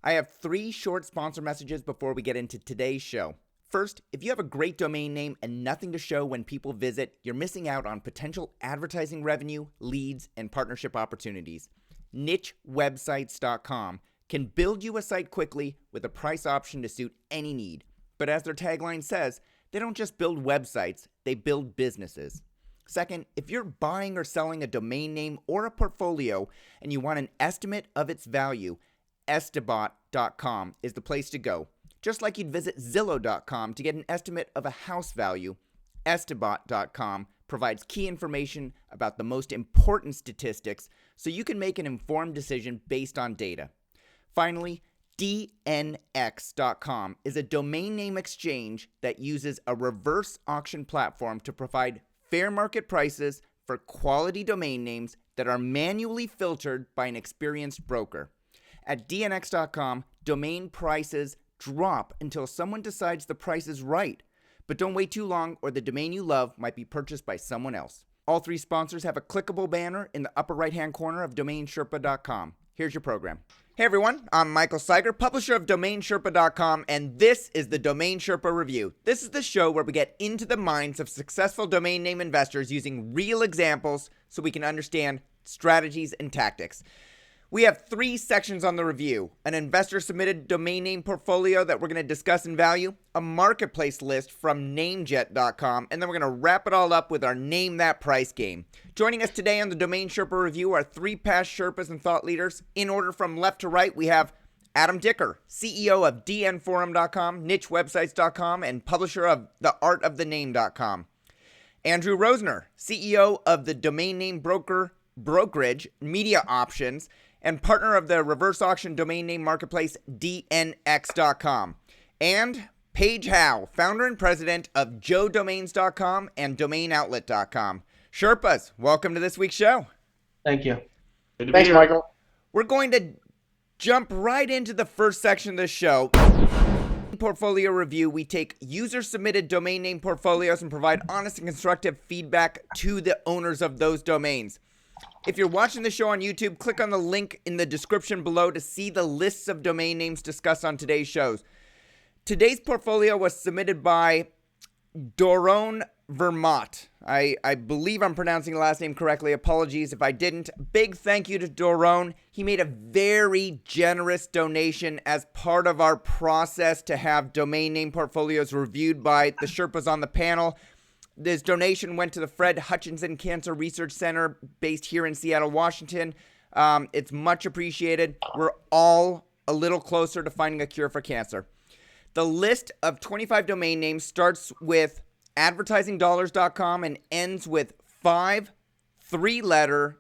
I have 3 short sponsor messages before we get into today's show. First, if you have a great domain name and nothing to show when people visit, you're missing out on potential advertising revenue, leads, and partnership opportunities. NicheWebsites.com can build you a site quickly with a price option to suit any need. But as their tagline says, they don't just build websites, they build businesses. Second, if you're buying or selling a domain name or a portfolio and you want an estimate of its value, Estimate.com is the place to go. Just like you'd visit Zillow.com to get an estimate of a house value, Estimate.com provides key information about the most important statistics so you can make an informed decision based on data. Finally, DNX.com is a domain name exchange that uses a reverse auction platform to provide fair market prices for quality domain names that are manually filtered by an experienced broker. At DNX.com, domain prices drop until someone decides the price is right. But don't wait too long or the domain you love might be purchased by someone else. All 3 sponsors have a clickable banner in the upper right-hand corner of DomainSherpa.com. Here's your program. Hey everyone, I'm Michael Seiger, publisher of DomainSherpa.com, and this is the Domain Sherpa Review. This is the show where we get into the minds of successful domain name investors using real examples so we can understand strategies and tactics. We have 3 sections on the review: an investor-submitted domain name portfolio that we're going to discuss in value, a marketplace list from namejet.com, and then we're going to wrap it all up with our Name That Price game. Joining us today on the Domain Sherpa Review are 3 past Sherpas and thought leaders. In order from left to right, we have Adam Dicker, CEO of dnforum.com, nichewebsites.com, and publisher of theartofthename.com. Andrew Rosener, CEO of the domain name brokerage MediaOptions, and partner of the reverse auction domain name marketplace DNX.com. And Paige Howe, founder and president of joedomains.com and domainoutlet.com. Sherpas, welcome to this week's show. Thank you. Thanks, Michael. We're going to jump right into the first section of the show. Portfolio review. We take user-submitted domain name portfolios and provide honest and constructive feedback to the owners of those domains. If you're watching the show on YouTube, click on the link in the description below to see the lists of domain names discussed on today's shows. Today's portfolio was submitted by Doron Vermont. I believe I'm pronouncing the last name correctly. Apologies if I didn't. Big thank you to Doron. He made a very generous donation as part of our process to have domain name portfolios reviewed by the Sherpas on the panel. This donation went to the Fred Hutchinson Cancer Research Center based here in Seattle, Washington. It's much appreciated. We're all a little closer to finding a cure for cancer. The list of 25 domain names starts with advertisingdollars.com and ends with 5 3-letter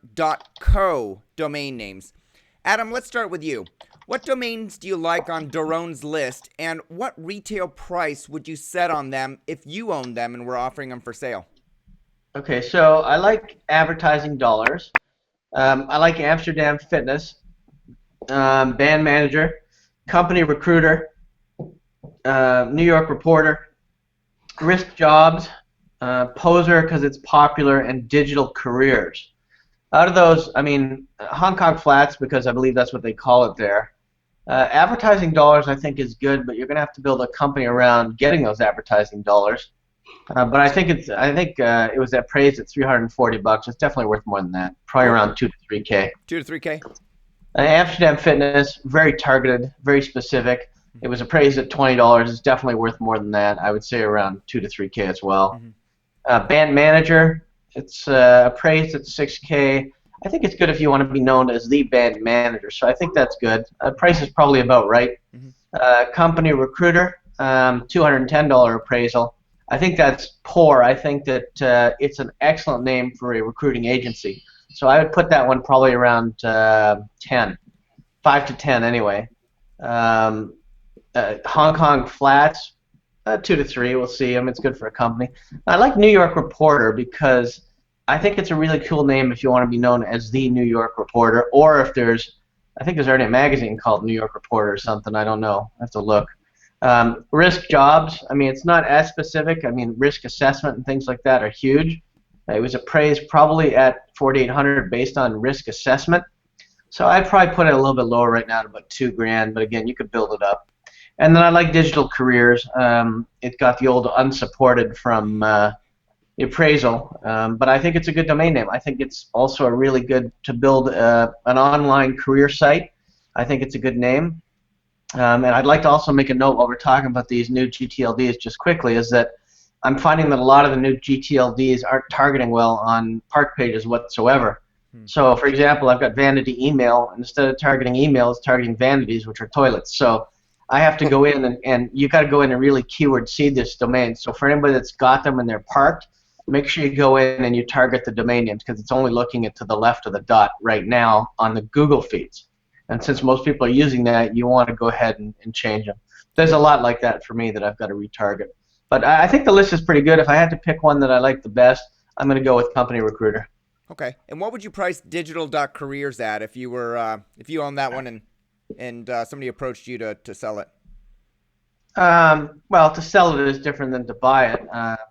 .co domain names. Adam, let's start with you. What domains do you like on Doron's list, and what retail price would you set on them if you owned them and were offering them for sale? Okay, so I like advertising dollars. I like Amsterdam Fitness, Band Manager, Company Recruiter, New York Reporter, Risk Jobs, Poser because it's popular, and Digital Careers. Out of those, I mean, Hong Kong Flats because I believe that's what they call it there. Advertising dollars I think is good, but you're going to have to build a company around getting those advertising dollars. But I think it was appraised at $340. It's definitely worth more than that. Probably around 2 to 3K. 2 to 3K. Amsterdam Fitness, very targeted, very specific. It was appraised at $20. It's definitely worth more than that. I would say around 2 to 3K as well. Band Manager, it's appraised at 6K. I think it's good if you want to be known as the band manager, so I think that's good. Price is probably about right. Company Recruiter, $210 appraisal. I think that's poor. I think that it's an excellent name for a recruiting agency. So I would put that one probably around 10, 5 to 10 anyway. Hong Kong Flats, 2 to 3. We'll see. I mean, it's good for a company. I like New York Reporter because I think it's a really cool name if you want to be known as the New York Reporter, or if I think there's already a magazine called New York Reporter or something. I don't know. I have to look. Risk Jobs, I mean, it's not as specific. I mean, risk assessment and things like that are huge. It was appraised probably at $4,800 based on risk assessment. So I'd probably put it a little bit lower right now at about $2,000, but again, you could build it up. And then I like Digital Careers. It got the old unsupported from the appraisal, but I think it's a good domain name. I think it's also a really good to build an online career site. I think it's a good name. And I'd like to also make a note while we're talking about these new GTLDs just quickly is that I'm finding that a lot of the new GTLDs aren't targeting well on park pages whatsoever. So, for example, I've got vanity email. Instead of targeting email, it's targeting vanities, which are toilets. So I have to go in and you got to go in and really keyword seed this domain. So for anybody that's got them and they're parked, make sure you go in and you target the domain names because it's only looking at to the left of the dot right now on the Google feeds. And since most people are using that, you want to go ahead and change them. There's a lot like that for me that I've got to retarget. But I think the list is pretty good. If I had to pick one that I like the best, I'm going to go with Company Recruiter. Okay. And what would you price digital.careers at if you were if you owned that one and somebody approached you to sell it? Well, to sell it is different than to buy it.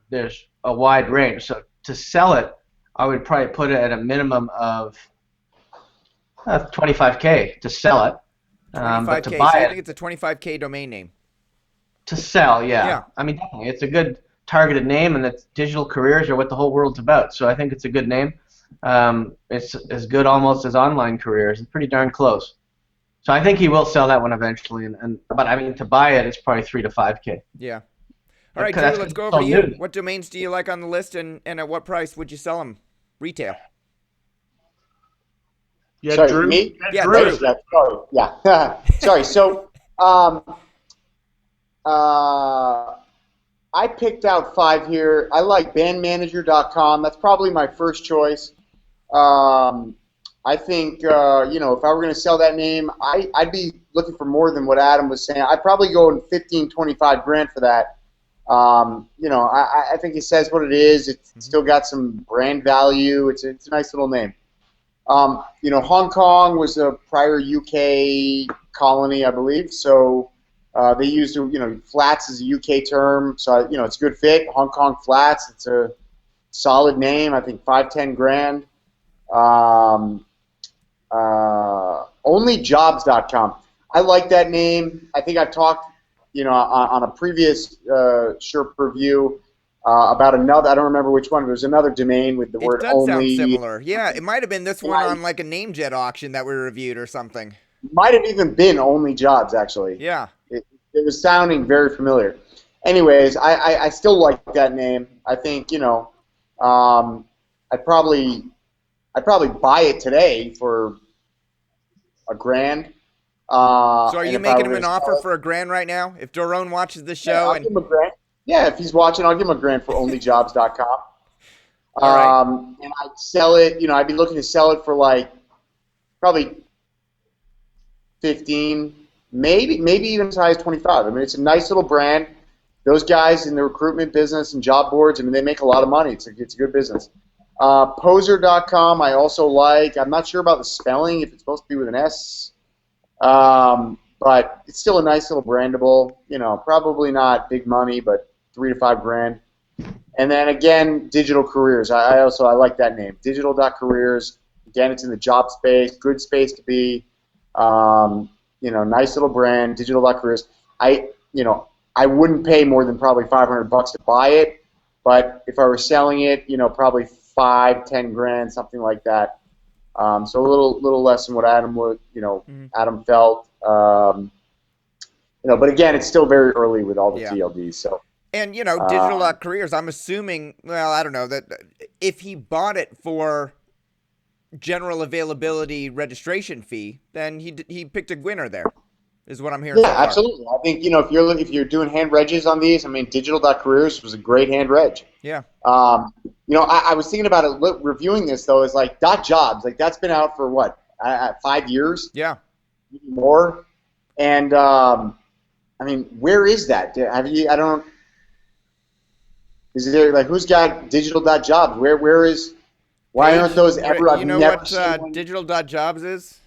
There's a wide range. So to sell it, I would probably put it at a minimum of $25K to sell it. But to 25K. buy So you it, think it's a 25K domain name? to sell, yeah. Yeah. I mean, definitely, it's a good targeted name, and it's digital careers are what the whole world's about. So I think it's a good name. It's as good almost as online careers. It's pretty darn close. So I think he will sell that one eventually. But I mean, to buy it, it's probably 3 to 5K. Yeah. All right, That's Drew, let's go so over to you. new. What domains do you like on the list, and at what price would you sell them retail? Yeah, Sorry, Drew. me? Yeah, Drew. Drew. Yeah, sorry. Yeah. Sorry. So, I picked out 5 here. I like bandmanager.com. That's probably my first choice. I think, if I were going to sell that name, I'd be looking for more than what Adam was saying. I'd probably go in 15, 25 grand for that. I think it says what it is. It's still got some brand value. It's a nice little name. Hong Kong was a prior UK colony, I believe. So they used, flats as a UK term. So, it's a good fit. Hong Kong Flats. It's a solid name. I think 5-10 grand. Onlyjobs.com. I like that name. I think I've talked, on a previous Sherpa review about another. I don't remember which one. But there's another domain with the word It does only. sound similar. Yeah, it might have been this one on like a NameJet auction that we reviewed or something. Might have even been Only Jobs, actually. Yeah. It was sounding very familiar. Anyways, I still like that name. I think, I'd probably buy it today for $1,000. So are you making him an offer for $1,000 right now? If Doron watches this show, I'll give him $1,000. Yeah, if he's watching, I'll give him $1,000 for onlyjobs.com. All right. And I'd sell it. I'd be looking to sell it for probably 15, maybe even as high as 25. I mean, it's a nice little brand. Those guys in the recruitment business and job boards, I mean, they make a lot of money. It's a good business. Poser.com I also like. I'm not sure about the spelling, if it's supposed to be with an S. But it's still a nice little brandable. Probably not big money, but 3 to 5 grand. And then again, Digital Careers. I like that name. Digital.careers. Again, it's in the job space. Good space to be. Nice little brand. Digital.careers. I wouldn't pay more than probably $500 to buy it, but if I were selling it, probably 5-10 grand, something like that. So a little less than what Adam would, Adam felt. But again, it's still very early with all the TLDs. So. And, Digital Careers, I'm assuming, well, I don't know, that if he bought it for general availability registration fee, then he picked a winner there, is what I'm hearing. Yeah, absolutely. I think, if you're doing hand regs on these, I mean, Digital.careers was a great hand reg. Yeah. I was thinking about it, reviewing this, though, is like .jobs. Like, that's been out for, what, 5 years? Yeah. More? And, I mean, where is that? Is there, who's got Digital.jobs? Why aren't those ever? You know what Digital.jobs is?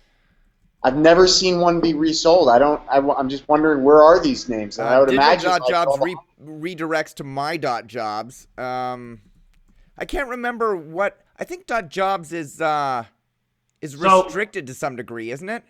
I've never seen one be resold. I'm just wondering, where are these names? And I would imagine Digital.jobs redirects to my.jobs. I can't remember what. I think .jobs is is restricted to some degree, isn't it?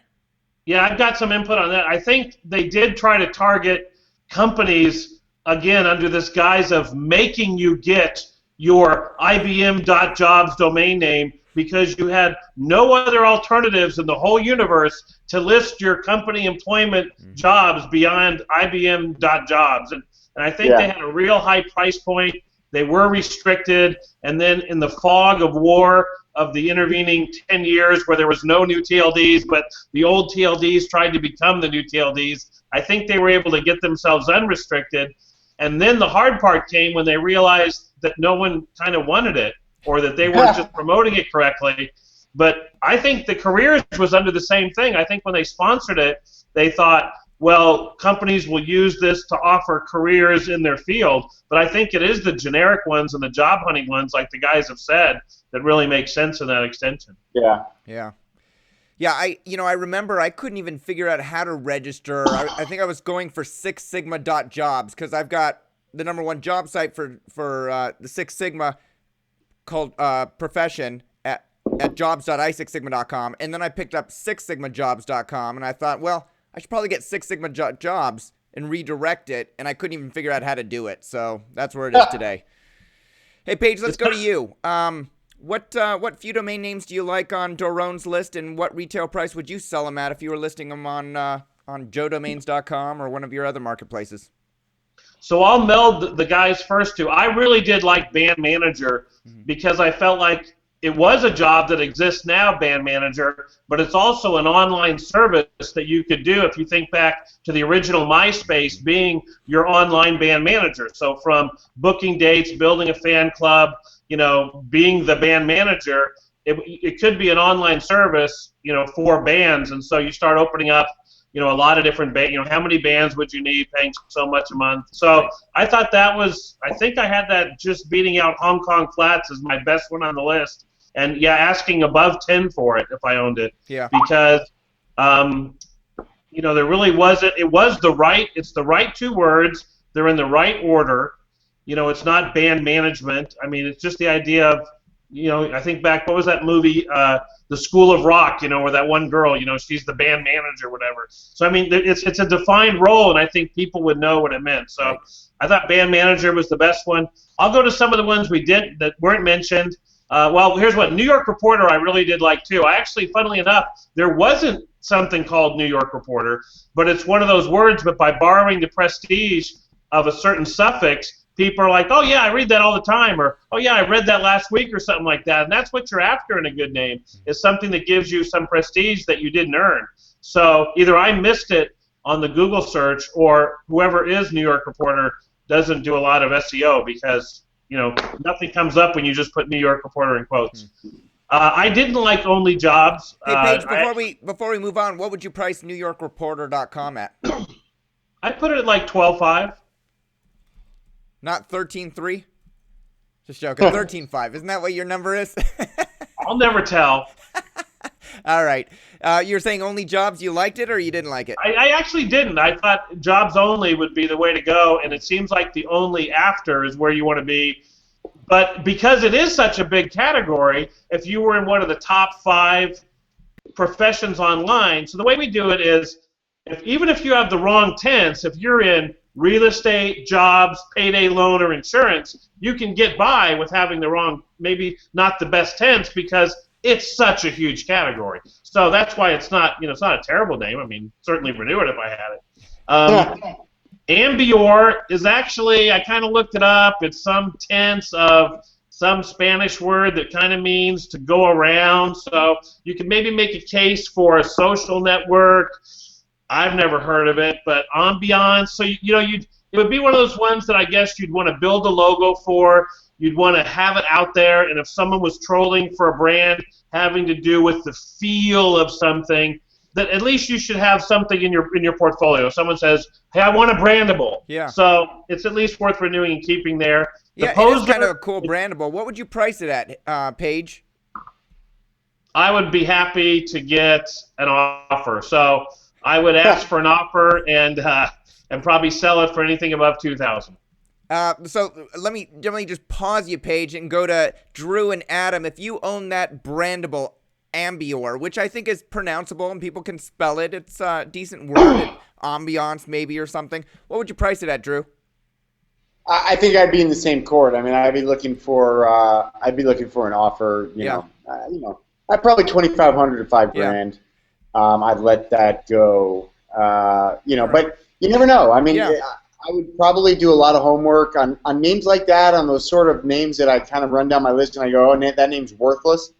Yeah, I've got some input on that. I think they did try to target companies, again, under this guise of making you get your IBM.jobs domain name because you had no other alternatives in the whole universe to list your company employment jobs beyond IBM.jobs. And I think they had a real high price point. They were restricted. And then in the fog of war of the intervening 10 years where there was no new TLDs, but the old TLDs tried to become the new TLDs, I think they were able to get themselves unrestricted. And then the hard part came when they realized that no one kind of wanted it or that they weren't just promoting it correctly. But I think the careers was under the same thing. I think when they sponsored it, they thought, well, companies will use this to offer careers in their field. But I think it is the generic ones and the job hunting ones, like the guys have said, that really make sense in that extension. Yeah. Yeah. Yeah, I remember I couldn't even figure out how to register. I think I was going for Six Sigma.jobs because I've got the #1 job site for the Six Sigma called Profession at jobs.isixsigma.com, and then I picked up sixsigmajobs.com, and I thought, well, I should probably get Six Sigma Jobs and redirect it, and I couldn't even figure out how to do it, so that's where it is today. Hey, Paige, let's go to you. What few domain names do you like on Doron's list, and what retail price would you sell them at if you were listing them on joedomains.com or one of your other marketplaces? So I'll meld the guys first two. I really did like Band Manager because I felt like it was a job that exists now, Band Manager, but it's also an online service that you could do if you think back to the original MySpace being your online band manager. So from booking dates, building a fan club, being the band manager, it could be an online service, for bands. And so you start opening up, a lot of different bands. How many bands would you need paying so much a month? So I thought I think I had that just beating out Hong Kong Flats as my best one on the list. And asking above 10 for it if I owned it. Yeah. Because, there really wasn't. It's the right two words. They're in the right order. It's not band management. I mean, it's just the idea of, I think back, what was that movie, The School of Rock, where that one girl, she's the band manager or whatever. So, I mean, it's a defined role, and I think people would know what it meant. So I thought band manager was the best one. I'll go to some of the ones that weren't mentioned. Well, here's what. New York Reporter I really did like, too. I actually, funnily enough, there wasn't something called New York Reporter, but it's one of those words, but by borrowing the prestige of a certain suffix, people are like, oh, yeah, I read that all the time, or, oh, yeah, I read that last week, or something like that. And that's what you're after in a good name, is something that gives you some prestige that you didn't earn. So either I missed it on the Google search, or whoever is New York Reporter doesn't do a lot of SEO because nothing comes up when you just put New York Reporter in quotes. I didn't like Only Jobs. Hey, Paige, before we move on, what would you price NewYorkReporter.com at? I put it at like 12.5. Not 13.3? Just joking. 13.5. Isn't that what your number is? I'll never tell. All right. You're saying Only Jobs, you liked it or you didn't like it? I actually didn't. I thought Jobs Only would be the way to go, and it seems like the only after is where you want to be. But because it is such a big category, if you were in one of the top 5 professions online, so the way we do it is, even if you have the wrong tense, if you're in real estate, jobs, payday loan, or insurance, you can get by with having the wrong, maybe not the best tense, because it's such a huge category. So that's why it's not, it's not a terrible name. I mean, certainly renew it if I had it. Ambior is actually, I kind of looked it up. It's some tense of some Spanish word that kind of means to go around. So you can maybe make a case for a social network. I've never heard of it, but ambiance. So it would be one of those ones that I guess you'd want to build a logo for. You'd want to have it out there, and if someone was trolling for a brand having to do with the feel of something, that at least you should have something in your portfolio. Someone says, "Hey, I want a brandable." Yeah. So it's at least worth renewing and keeping there. Yeah, it is kind of a cool brandable. What would you price it at, Paige? I would be happy to get an offer. So I would ask for an offer and probably sell it for anything above $2,000. So let me just pause you, Paige, and go to Drew and Adam. If you own that brandable, Ambior, which I think is pronounceable and people can spell it. It's a decent word, ambiance maybe or something. What would you price it at, Drew? I think I'd be in the same court. I mean, I'd be looking for an offer. You know, I'd probably 2,500 to $5,000. I'd let that go. But you never know. I mean, I would probably do a lot of homework on names like that, on those sort of names that I kind of run down my list and I go, oh, that name's worthless.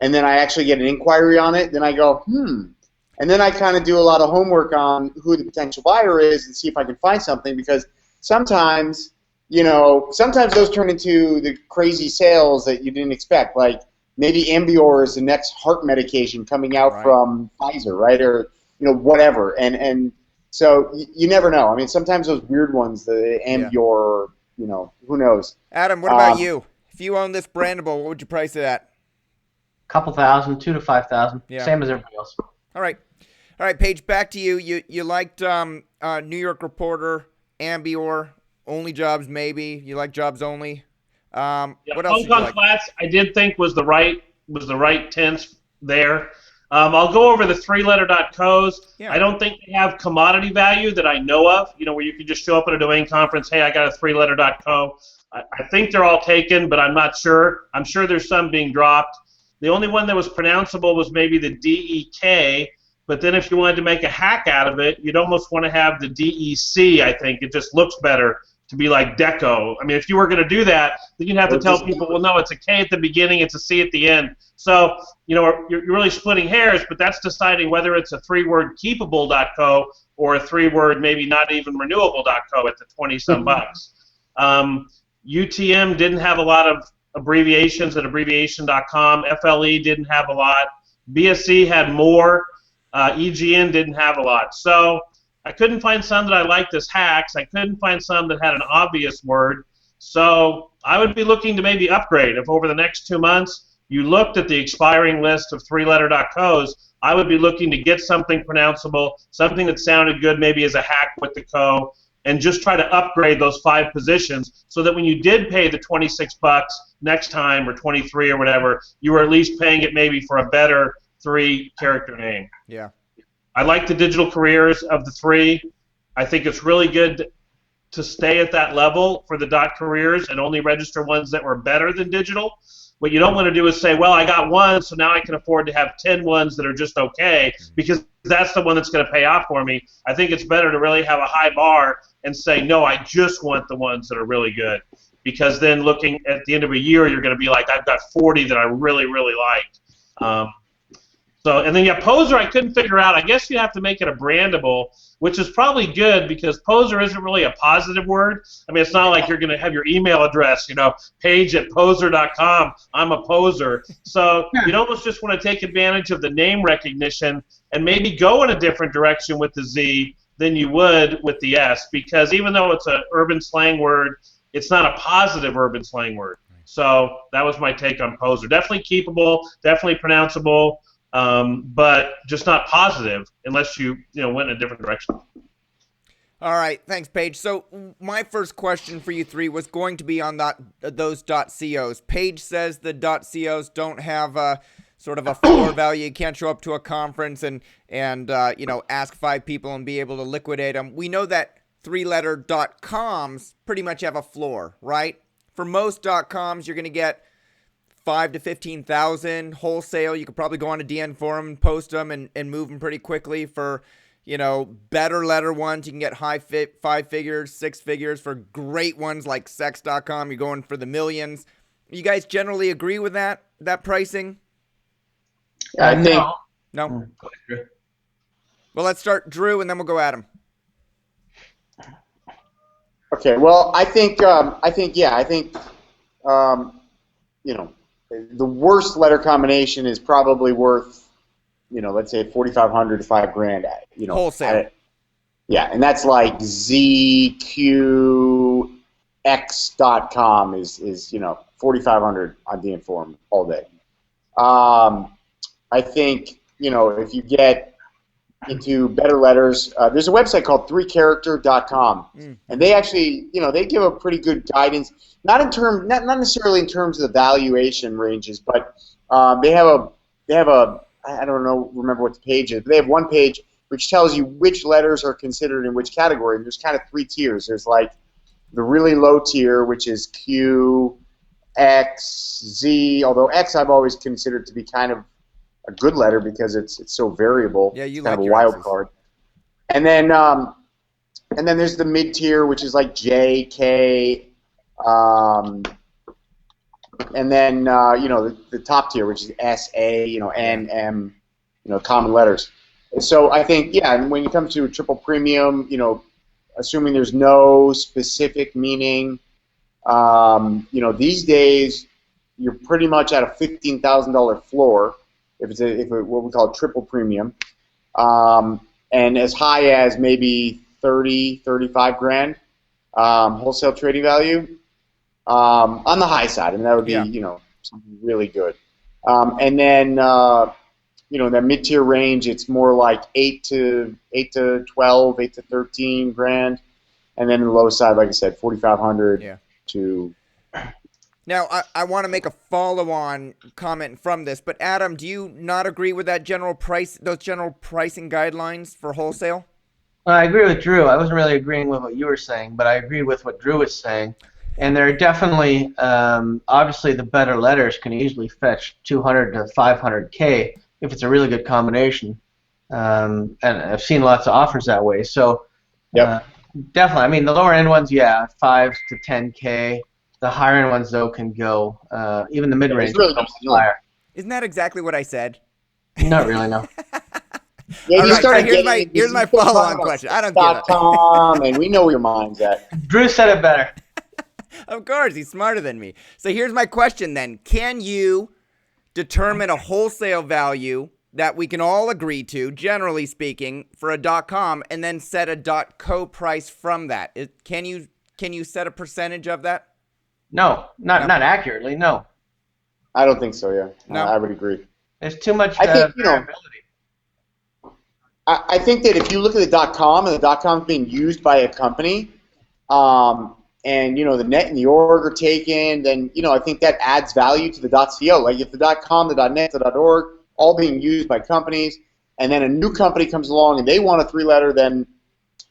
And then I actually get an inquiry on it. Then I go, And then I kind of do a lot of homework on who the potential buyer is and see if I can find something, because sometimes those turn into the crazy sales that you didn't expect. Like maybe Ambior is the next heart medication coming out from Pfizer, right? Or, whatever. And so you never know. I mean, sometimes those weird ones, the Ambior, who knows? Adam, what about you? If you own this brandable, what would you price it at? Couple thousand, 2,000 to 5,000. Same as everybody else. All right, Paige, back to you. You liked New York Reporter, Ambior, Only Jobs maybe. You like Jobs Only. What else? Hong Kong Flats, I did think was the right tense there. I'll go over the three-letter.co's. I don't think they have commodity value that I know of. Where you can just show up at a domain conference. Hey, I got a three-letter.co. I think they're all taken, but I'm not sure. I'm sure there's some being dropped. The only one that was pronounceable was maybe the DEK, but then if you wanted to make a hack out of it, you'd almost want to have the DEC, I think. It just looks better to be like Deco. I mean, if you were going to do that, then you'd have to tell people, well, no, it's a K at the beginning, it's a C at the end. So, you're really splitting hairs, but that's deciding whether it's a three-word keepable.co or a three-word maybe not even renewable.co at the 20-some bucks. UTM didn't have a lot of abbreviations at abbreviation.com. FLE didn't have a lot. BSC had more. EGN didn't have a lot. So I couldn't find some that I liked as hacks. I couldn't find some that had an obvious word. So I would be looking to maybe upgrade. If over the next 2 months you looked at the expiring list of three-letter.co's, I would be looking to get something pronounceable, something that sounded good maybe as a hack with the co, and just try to upgrade those 5 positions so that when you did pay the $26 next time or 23 or whatever, you were at least paying it maybe for a better 3-character name. Yeah. I like the digital careers of the 3. I think it's really good to stay at that level for the .careers and only register ones that were better than digital. What you don't want to do is say, well, I got one, so now I can afford to have 10 ones that are just okay, because that's the one that's going to pay off for me. I think it's better to really have a high bar and say, no, I just want the ones that are really good, because then looking at the end of a year, you're going to be like, I've got 40 that I really, really like. And then Poser, I couldn't figure out. I guess you have to make it a brandable, which is probably good because Poser isn't really a positive word. I mean, it's not like you're going to have your email address, page@poser.com. I'm a poser. So you'd almost just want to take advantage of the name recognition and maybe go in a different direction with the Z than you would with the S, because even though it's an urban slang word, it's not a positive urban slang word. So that was my take on Poser. Definitely keepable, definitely pronounceable. But just not positive unless you went in a different direction. All right, thanks, Paige. So my first question for you 3 was going to be on those .cos. Paige says the .cos don't have a sort of a floor value. You can't show up to a conference and ask 5 people and be able to liquidate them. We know that 3-letter .coms pretty much have a floor, right? For most .coms, you're going to get 5 to 15,000 wholesale. You could probably go on a DN forum and post them and move them pretty quickly. For better letter ones, you can get high 5 figures, 6 figures. For great ones like sex.com, you're going for the millions. You guys generally agree with that pricing? I think no. Well, let's start Drew and then we'll go Adam. Okay. Well, I think the worst letter combination is probably worth, let's say $4,500 to $5,000. Wholesale. And that's like ZQX.com is $4,500 on DN Forum all day. I think if you get into better letters, there's a website called 3character.com, and they actually they give a pretty good guidance. Not necessarily in terms of the valuation ranges, but they have they have I don't know, remember what the page is, but they have one page which tells you which letters are considered in which category. And there's kind of 3 tiers. There's like the really low tier, which is Q, X, Z, although X I've always considered to be kind of a good letter because it's so variable. Yeah, you it's like kind of a your wild X's. card. And then there's the mid tier, which is like J, K, and then the top tier, which is S, A, N, M, common letters. So I think, and when it comes to a triple premium, assuming there's no specific meaning, these days you're pretty much at a $15,000 floor if it's what we call a triple premium, and as high as maybe 30, 35 grand wholesale trading value on the high side. I mean, that would be something really good. And then in that mid-tier range, it's more like 8 to 12, 8 to 13 grand. And then in the low side, like I said, 4,500 to... Now, I want to make a follow-on comment from this, but Adam, do you not agree with that those general pricing guidelines for wholesale? I agree with Drew. I wasn't really agreeing with what you were saying, but I agree with what Drew was saying. And there are definitely, obviously, the better letters can easily fetch 200 to 500K if it's a really good combination. And I've seen lots of offers that way. So definitely, I mean, the lower end ones, 5 to 10K. The higher end ones, though, can go, even the mid-range really higher. Isn't that exactly what I said? Not really, no. Yeah, All right, so here's my follow-on question. I don't get it. .com, and we know where your mind's at. Drew said it better. Of course, he's smarter than me. So here's my question then. Can you determine a wholesale value that we can all agree to, generally speaking, for a .com, and then set a .co price from that? Can you set a percentage of that? No, not accurately, no. I don't think so, yeah. No. I would agree. There's too much I think, variability. I think that if you look at the .com and the .com is being used by a company, and the net and the org are taken, then I think that adds value to the .co. Like if the .com, the .net, the .org, all being used by companies, and then a new company comes along and they want a 3-letter, then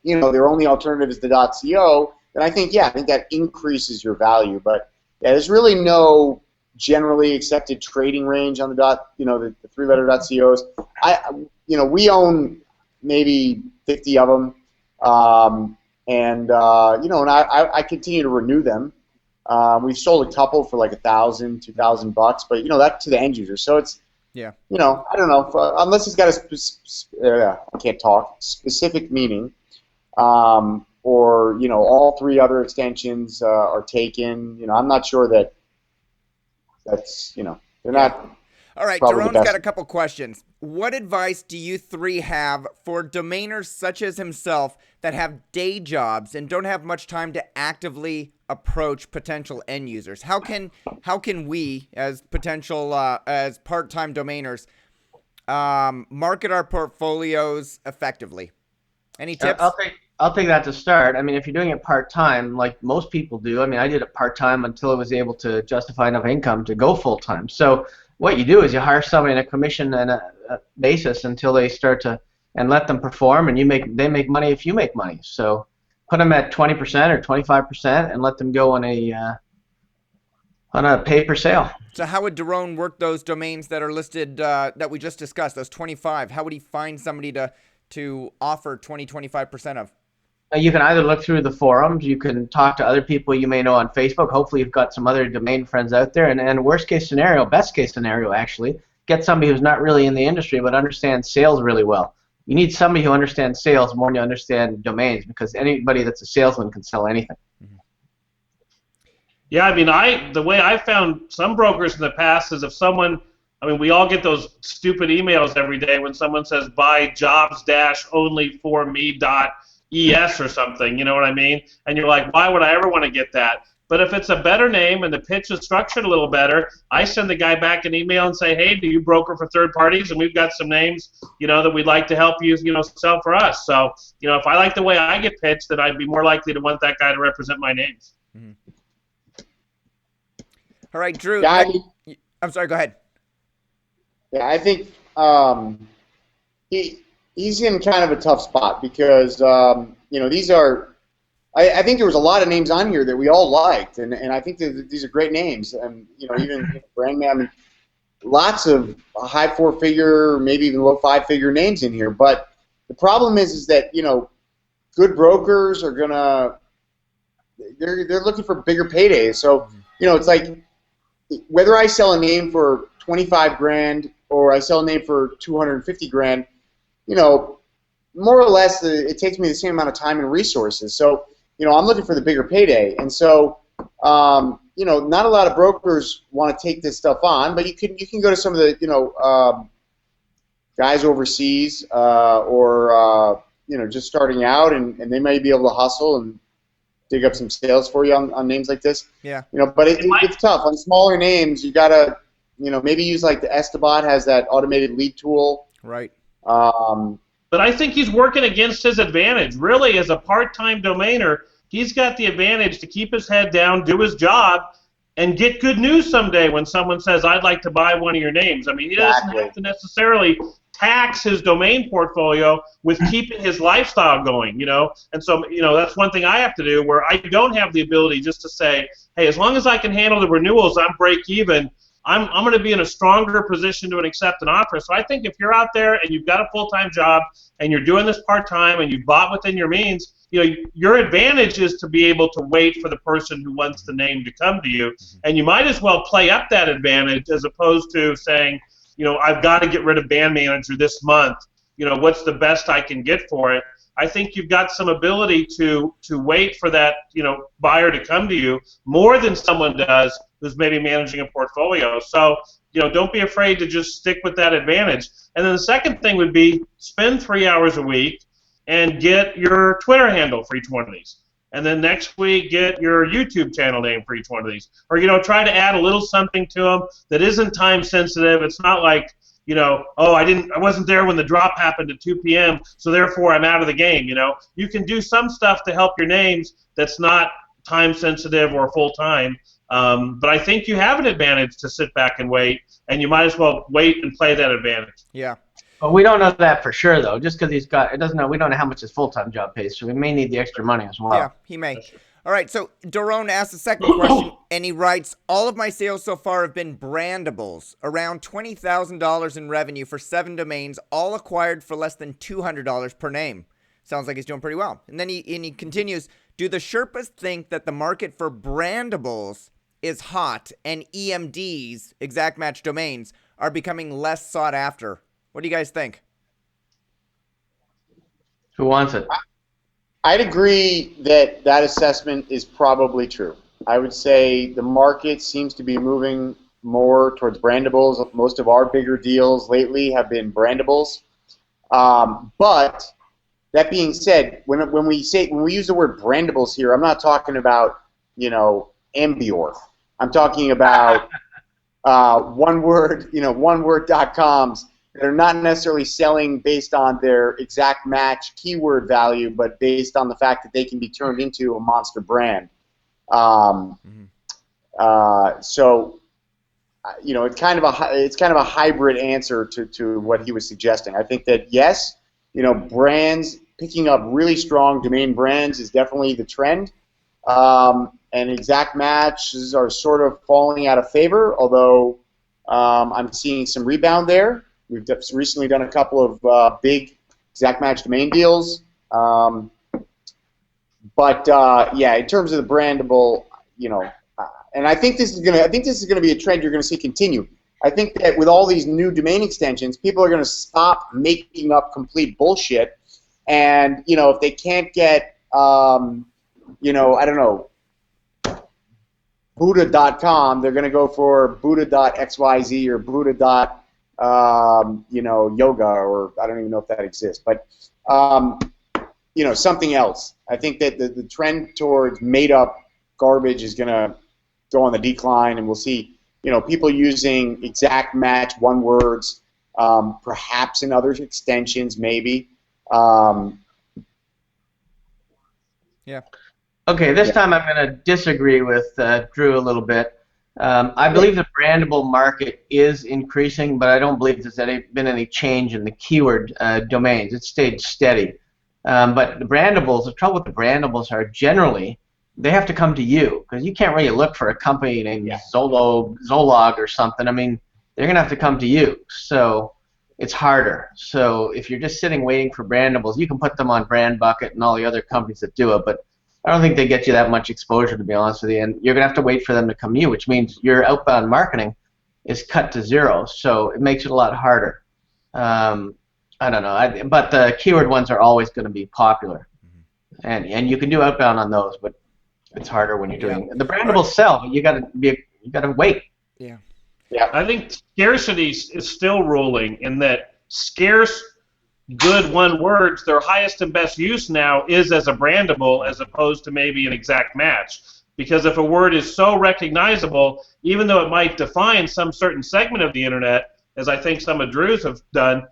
their only alternative is the .co. Then I think that increases your value. But there's really no generally accepted trading range on the the 3-letter .cos. We own maybe 50 of them. And I continue to renew them. We've sold a couple for like $1,000, $2,000, but that's to the end user. So it's I don't know unless it's got a I can't talk specific meaning, or all 3 other extensions are taken. I'm not sure that's they're not. All right, Jerome's got a couple questions. What advice do you 3 have for domainers such as himself that have day jobs and don't have much time to actively approach potential end users? How can we, as potential as part-time domainers, market our portfolios effectively? Any tips? I'll take that to start. I mean, if you're doing it part-time, like most people do, I mean, I did it part-time until I was able to justify enough income to go full-time. So what you do is you hire somebody on a commission and a basis until they start to, and let them perform, and they make money if you make money. So put them at 20% or 25% and let them go on a pay per sale. So how would Jerome work those domains that are listed that we just discussed, those 25? How would he find somebody to offer 25% of? You can either look through the forums, you can talk to other people you may know on Facebook. Hopefully you've got some other domain friends out there. And worst case scenario, best case scenario actually, get somebody who's not really in the industry but understands sales really well. You need somebody who understands sales more than you understand domains, because anybody that's a salesman can sell anything. Yeah, I mean, the way I found some brokers in the past is if someone, I mean, we all get those stupid emails every day when someone says buy jobs-only-for-me.es or something, you know what I mean? And you're like, why would I ever want to get that? But if it's a better name and the pitch is structured a little better, I send the guy back an email and say, hey, do you broker for third parties? And we've got some names, that we'd like to help you, sell for us. So, if I like the way I get pitched, then I'd be more likely to want that guy to represent my names. Mm-hmm. All right, Drew. Yeah, I'm sorry, go ahead. Yeah, I think he's in kind of a tough spot because these are. I think there was a lot of names on here that we all liked, and I think that these are great names, and even brand name, lots of high four-figure, maybe even low five-figure names in here. But the problem is that good brokers are gonna they're looking for bigger paydays. So it's like whether I sell a name for 25 grand or I sell a name for 250 grand, more or less it takes me the same amount of time and resources. So I'm looking for the bigger payday, and so not a lot of brokers want to take this stuff on, but you can go to some of the guys overseas or just starting out, and they may be able to hustle and dig up some sales for you on names like this. Yeah. But it's tough on smaller names. You gotta maybe use like the Estabot has that automated lead tool. Right. But I think he's working against his advantage. Really, as a part-time domainer, he's got the advantage to keep his head down, do his job, and get good news someday when someone says, I'd like to buy one of your names. I mean, he doesn't have to necessarily tax his domain portfolio with keeping his lifestyle going, And so, that's one thing I have to do where I don't have the ability just to say, hey, as long as I can handle the renewals, I'm break even. I'm going to be in a stronger position to accept an offer. So I think if you're out there and you've got a full-time job and you're doing this part-time and you've bought within your means, your advantage is to be able to wait for the person who wants the name to come to you. And you might as well play up that advantage as opposed to saying, I've got to get rid of band manager this month. What's the best I can get for it? I think you've got some ability to wait for that, buyer to come to you more than someone does who's maybe managing a portfolio. So, don't be afraid to just stick with that advantage. And then the second thing would be spend 3 hours a week and get your Twitter handle for each one of these. And then next week, get your YouTube channel name for each one of these. Or, try to add a little something to them that isn't time sensitive. It's not like, I wasn't there when the drop happened at 2 p.m., so therefore I'm out of the game, You can do some stuff to help your names that's not time sensitive or full time. But I think you have an advantage to sit back and wait, and you might as well wait and play that advantage. Yeah. But we don't know that for sure, though. Just because we don't know how much his full-time job pays, so we may need the extra money as well. Yeah, he may. All right, so Doron asked a second question, and he writes, all of my sales so far have been brandables, around $20,000 in revenue for 7 domains, all acquired for less than $200 per name. Sounds like he's doing pretty well. And then he continues, do the Sherpas think that the market for brandables is hot and EMDs, exact match domains, are becoming less sought after? What do you guys think? Who wants it? I'd agree that assessment is probably true. I would say the market seems to be moving more towards brandables. Most of our bigger deals lately have been brandables. But that being said, when we use the word brandables here, I'm not talking about Ambiorth. I'm talking about oneword.coms that are not necessarily selling based on their exact match keyword value, but based on the fact that they can be turned into a monster brand. So it's kind of a hybrid answer to what he was suggesting. I think that yes, brands picking up really strong domain brands is definitely the trend. And exact matches are sort of falling out of favor, although I'm seeing some rebound there. We've recently done a couple of big exact match domain deals. But in terms of the brandable, and I think this is gonna be a trend you're gonna see continue. I think that with all these new domain extensions, people are gonna stop making up complete bullshit, and if they can't get I don't know, Buddha.com, they're going to go for Buddha.xyz or Buddha. Yoga, or I don't even know if that exists, but something else. I think that the trend towards made-up garbage is going to go on the decline, and we'll see people using exact match one words, perhaps in other extensions, maybe. Okay, this time I'm going to disagree with Drew a little bit. I believe the brandable market is increasing, but I don't believe there's been any change in the keyword domains. It's stayed steady. But the brandables, the trouble with the brandables are generally they have to come to you because you can't really look for a company named Zolog or something. I mean, they're going to have to come to you. So it's harder. So if you're just sitting waiting for brandables, you can put them on Brand Bucket and all the other companies that do it, but I don't think they get you that much exposure, to be honest with you. And you're going to have to wait for them to come to you, which means your outbound marketing is cut to zero. So it makes it a lot harder. I don't know. But the keyword ones are always going to be popular. And you can do outbound on those, but it's harder when you're doing the brandables sell, but you got to wait. Yeah. Yeah. I think scarcity is still ruling in that scarce good one words, their highest and best use now is as a brandable as opposed to maybe an exact match. Because if a word is so recognizable, even though it might define some certain segment of the internet, as I think some of Drew's have done,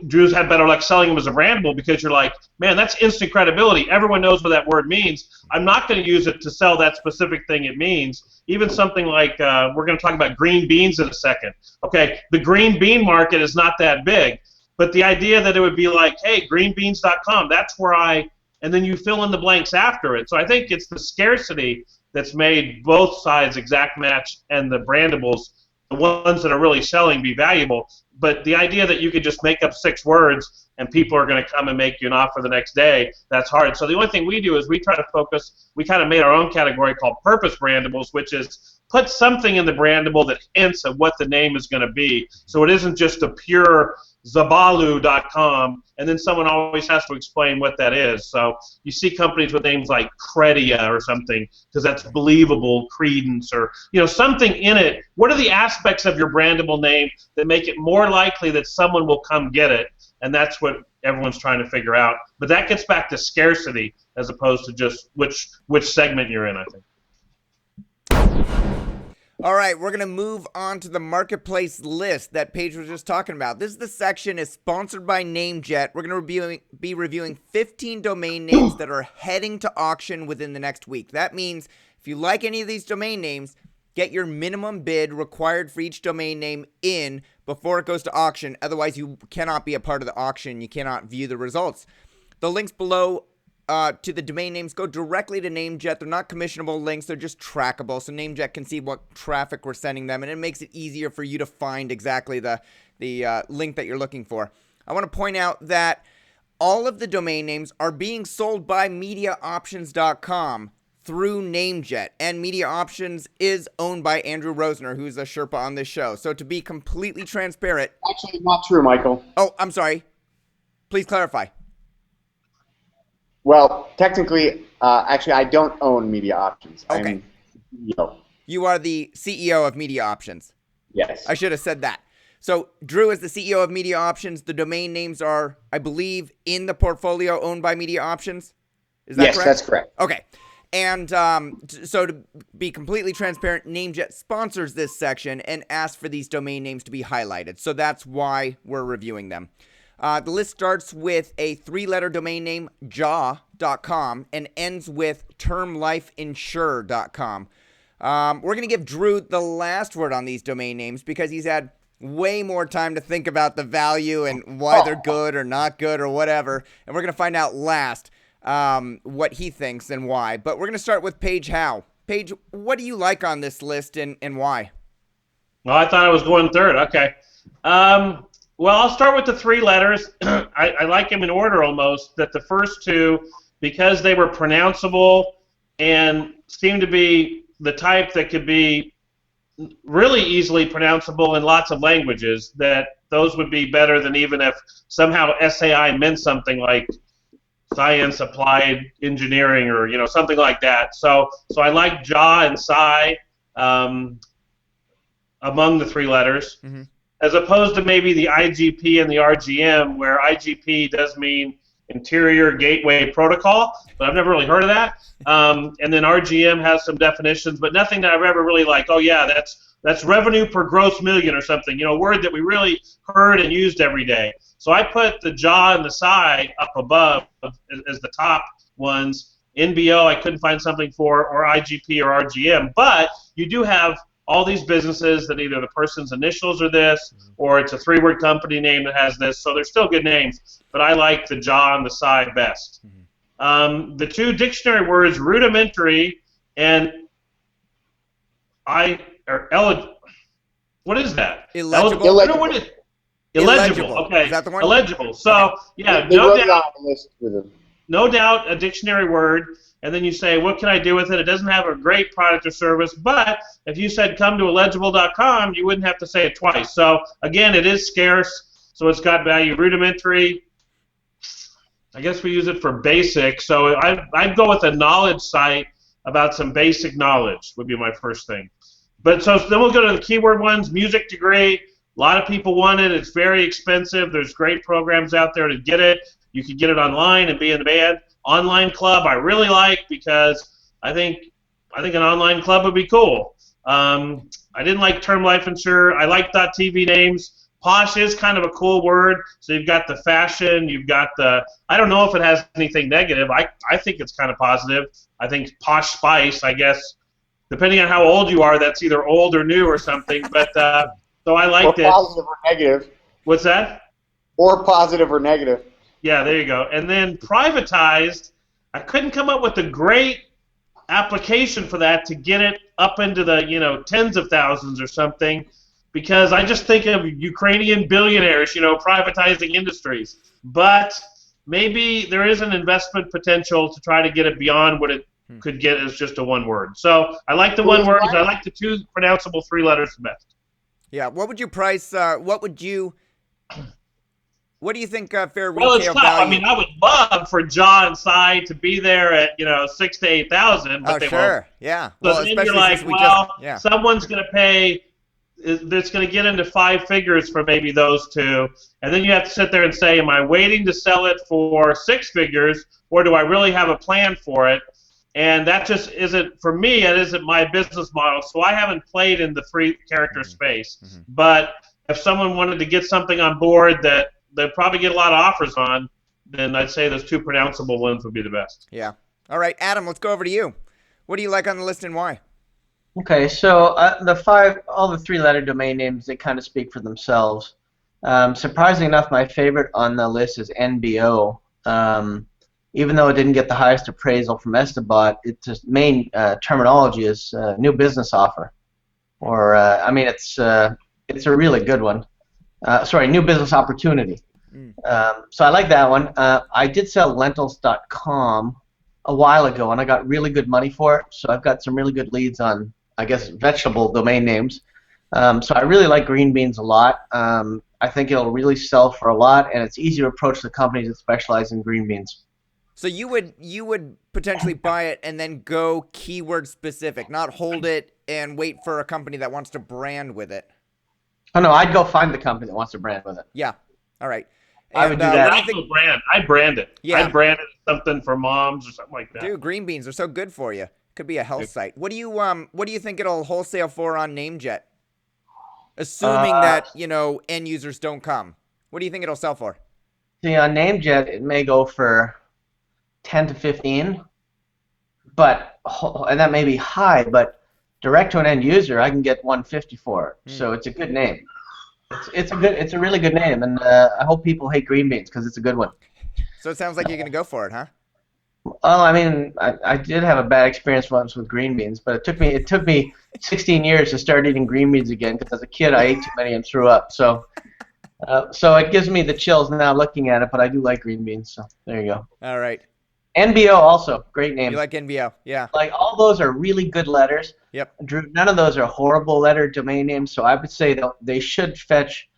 Drew's had better luck selling them as a brandable because you're like, man, that's instant credibility. Everyone knows what that word means. I'm not going to use it to sell that specific thing it means. Even something like, we're going to talk about green beans in a second. Okay, the green bean market is not that big. But the idea that it would be like, hey, greenbeans.com, that's where and then you fill in the blanks after it. So I think it's the scarcity that's made both sides, exact match and the brandables, the ones that are really selling, be valuable. But the idea that you could just make up 6 words and people are going to come and make you an offer the next day, that's hard. So the only thing we do is we try to focus, we kind of made our own category called purpose brandables, which is put something in the brandable that hints at what the name is going to be. So it isn't just a pure Zabalu.com, and then someone always has to explain what that is. So you see companies with names like Credia or something, because that's believable, Credence, or something in it. What are the aspects of your brandable name that make it more likely that someone will come get it? And that's what everyone's trying to figure out. But that gets back to scarcity as opposed to just which segment you're in, I think. All right, we're going to move on to the marketplace list that Paige was just talking about. This is the section is sponsored by NameJet. We're going to be reviewing 15 domain names that are heading to auction within the next week. That means if you like any of these domain names, get your minimum bid required for each domain name in before it goes to auction. Otherwise, you cannot be a part of the auction. You cannot view the results. The links below to the domain names go directly to NameJet. They're not commissionable links. They're just trackable. So NameJet can see what traffic we're sending them, and it makes it easier for you to find exactly the link that you're looking for. I want to point out that all of the domain names are being sold by MediaOptions.com through NameJet, and MediaOptions is owned by Andrew Rosener, who's a Sherpa on this show. So to be completely transparent... Actually, not true, Michael. Oh, I'm sorry. Please clarify. Well, technically, actually, I don't own MediaOptions. Okay. I'm CEO. You are the CEO of MediaOptions. Yes. I should have said that. So Drew is the CEO of MediaOptions. The domain names are, I believe, in the portfolio owned by MediaOptions. Is that correct? Yes, that's correct. Okay. And so to be completely transparent, NameJet sponsors this section and asks for these domain names to be highlighted. So that's why we're reviewing them. The list starts with a 3-letter domain name, jaw.com, and ends with termlifeinsure.com. We're going to give Drew the last word on these domain names because he's had way more time to think about the value and why they're good or not good or whatever. And we're going to find out last what he thinks and why. But we're going to start with Paige Howe. Paige, what do you like on this list and why? Well, I thought I was going third. Okay. Well, I'll start with the 3 letters. I like them in order almost, that the first 2, because they were pronounceable and seem to be the type that could be really easily pronounceable in lots of languages, that those would be better than even if somehow SAI meant something like science applied engineering or something like that. So I like jaw and psi among the 3 letters. Mm-hmm. As opposed to maybe the IGP and the RGM, where IGP does mean Interior Gateway Protocol, but I've never really heard of that. And then RGM has some definitions, but nothing that I've ever really like, oh yeah, that's revenue per gross million or something, a word that we really heard and used every day. So I put the jaw and the psi up above as the top ones, NBO, I couldn't find something for, or IGP or RGM. But you do have all these businesses that either the person's initials are this, or it's a 3-word company name that has this. So they're still good names, but I like the jaw on the side best. The 2 dictionary words, rudimentary and what is that? Illegible. Illegible. Okay. Is that the one? Illegible. So yeah, no doubt a dictionary word, and then you say, what can I do with it? It doesn't have a great product or service, but if you said come to illegible.com, you wouldn't have to say it twice. So again, it is scarce, so it's got value. Rudimentary, I guess we use it for basic, so I'd go with a knowledge site about some basic knowledge would be my first thing. But so then we'll go to the keyword ones. Music degree, a lot of people want it. It's very expensive. There's great programs out there to get it. You can get it online and be in the band. Online club I really like because I think an online club would be cool. I didn't like term life insurer. I like .tv names. Posh is kind of a cool word. So you've got the fashion, you've got the, I don't know if it has anything negative. I think it's kind of positive. I think Posh Spice, I guess, depending on how old you are, that's either old or new or something. But so I liked it. Or positive or negative. What's that? Or positive or negative. Yeah, there you go. And then privatized, I couldn't come up with a great application for that to get it up into the tens of thousands or something, because I just think of Ukrainian billionaires, privatizing industries. But maybe there is an investment potential to try to get it beyond what it could get as just a one word. So I like the one words. I like the 2 pronounceable 3 letters the best. Yeah. What would you price? What do you think fair well, retail it's tough. value? I mean, I would love for John and Cy to be there at 6,000 to 8,000, but they sure. won't. Yeah. So Well, then especially you're like, since we well, just, someone's going to pay. That's going to get into 5 figures for maybe those 2, and then you have to sit there and say, am I waiting to sell it for 6 figures, or do I really have a plan for it? And that just isn't, for me, it isn't my business model, so I haven't played in the 3-character space. But if someone wanted to get something on board that they'll probably get a lot of offers on, then I'd say those 2 pronounceable ones would be the best. Yeah. All right, Adam, let's go over to you. What do you like on the list and why? Okay, so all the 3-letter domain names, they kind of speak for themselves. Surprisingly enough, my favorite on the list is NBO. Even though it didn't get the highest appraisal from Estabot, its main terminology is new business offer, or it's a really good one. New business opportunity. So I like that one. I did sell lentils.com a while ago, and I got really good money for it. So I've got some really good leads on, I guess, vegetable domain names. So I really like green beans a lot. I think it'll really sell for a lot, and it's easy to approach the companies that specialize in green beans. So you would potentially buy it and then go keyword specific, not hold it and wait for a company that wants to brand with it. Oh no, I'd go find the company that wants to brand with it. Yeah. All right. I would do that. I'd brand it. Yeah. I'd brand it something for moms or something like that. Dude, green beans are so good for you. Could be a health site. What do you think it'll wholesale for on NameJet? Assuming that, end users don't come. What do you think it'll sell for? See, on NameJet, it may go for 10 to 15, and that may be high, but direct to an end user, I can get 150 for it. So it's a good name. It's a really good name, and I hope people hate green beans because it's a good one. So it sounds like you're gonna go for it, huh? Well, I mean, I did have a bad experience once with green beans, but it took me 16 years to start eating green beans again because as a kid I ate too many and threw up. So it gives me the chills now looking at it, but I do like green beans. So there you go. All right. NBO also, great name. You like NBO, yeah. Like all those are really good letters. Yep. Drew, none of those are horrible letter domain names, so I would say they should fetch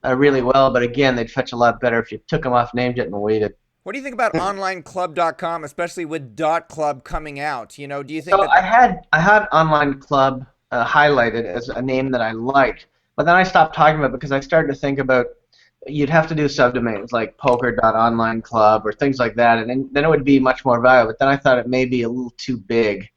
really well, but again, they'd fetch a lot better if you took them off NameJet and waited. What do you think about onlineclub.com, especially with .club coming out? Do you think I had Online Club highlighted as a name that I liked, but then I stopped talking about it because I started to think about you'd have to do subdomains like poker.onlineclub or things like that, and then it would be much more valuable. But then I thought it may be a little too big.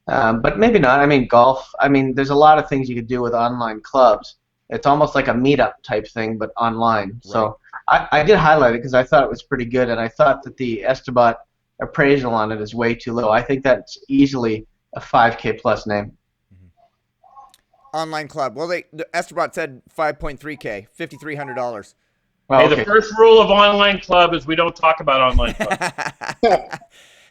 But maybe not. I mean, golf. I mean, there's a lot of things you could do with online clubs. It's almost like a meetup type thing, but online. Right. So I did highlight it because I thought it was pretty good, and I thought that the Estabot appraisal on it is way too low. I think that's easily a 5K plus name. Online club. Well, Esterbot said 5.3K, $5,300. Well, Hey, okay. the first rule of online club is we don't talk about online club.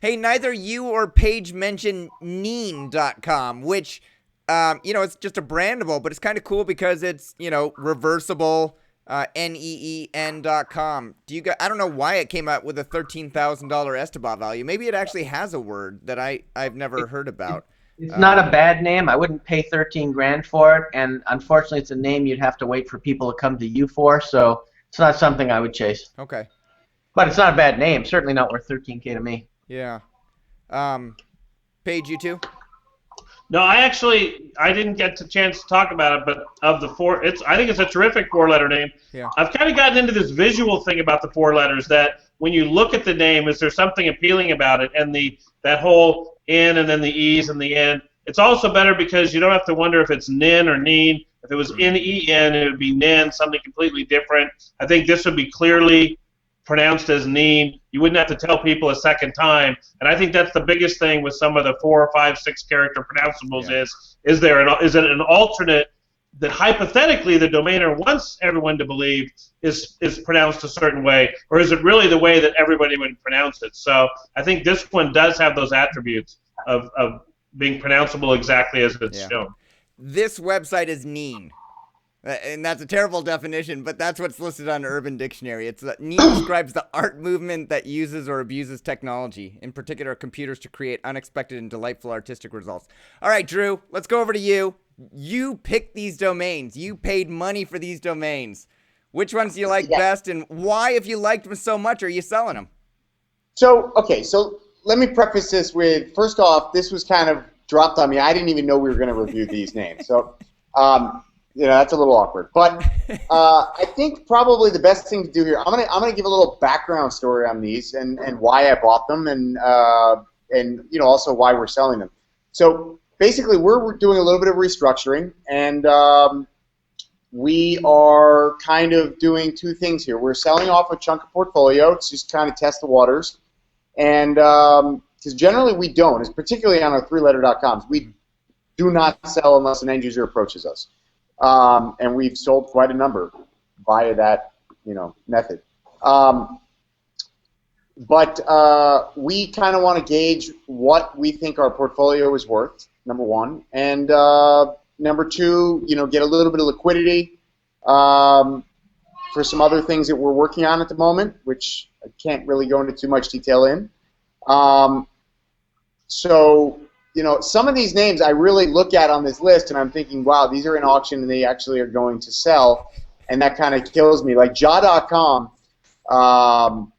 Hey, neither you or Paige mentioned Neen.com, which, it's just a brandable, but it's kind of cool because it's, reversible, NEEN.com. I don't know why it came out with a $13,000 Esterbot value. Maybe it actually has a word that I've never heard about. It's not a bad name. I wouldn't pay 13 grand for it, and unfortunately, it's a name you'd have to wait for people to come to you for. So it's not something I would chase. Okay. But it's not a bad name. Certainly not worth 13K to me. Yeah. Paige, you too? No, I didn't get the chance to talk about it, but of the four, I think it's a terrific four-letter name. Yeah. I've kind of gotten into this visual thing about the four letters that when you look at the name, is there something appealing about it? And that whole N and then the E's and the N. It's also better because you don't have to wonder if it's Nin or Neen. If it was N-E-N, it would be Nin, something completely different. I think this would be clearly pronounced as Neen. You wouldn't have to tell people a second time. And I think that's the biggest thing with some of the 4, 5, 6 character pronounceables is it an alternate that hypothetically the domainer wants everyone to believe is pronounced a certain way, or is it really the way that everybody would pronounce it? So I think this one does have those attributes of being pronounceable exactly as it's shown. This website is Neen. And that's a terrible definition, but that's what's listed on Urban Dictionary. Neen describes the art movement that uses or abuses technology, in particular computers, to create unexpected and delightful artistic results. All right, Drew, let's go over to you. You picked these domains. You paid money for these domains. Which ones do you like best, and why, if you liked them so much, are you selling them? So let me preface this with, first off, this was kind of dropped on me. I didn't even know we were going to review these names. So, that's a little awkward. But I think probably the best thing to do here, I'm gonna give a little background story on these and why I bought them and also why we're selling them. So basically, we're doing a little bit of restructuring, and we are kind of doing two things here. We're selling off a chunk of portfolio to just kind of test the waters, and because generally we don't, particularly on our three-letter.coms, we do not sell unless an end user approaches us. And we've sold quite a number via that, method. But we kind of want to gauge what we think our portfolio is worth, number one, and number two, get a little bit of liquidity for some other things that we're working on at the moment, which I can't really go into too much detail in. Some of these names I really look at on this list, and I'm thinking, wow, these are in auction and they actually are going to sell, and that kind of kills me. Like Ja.com, I'm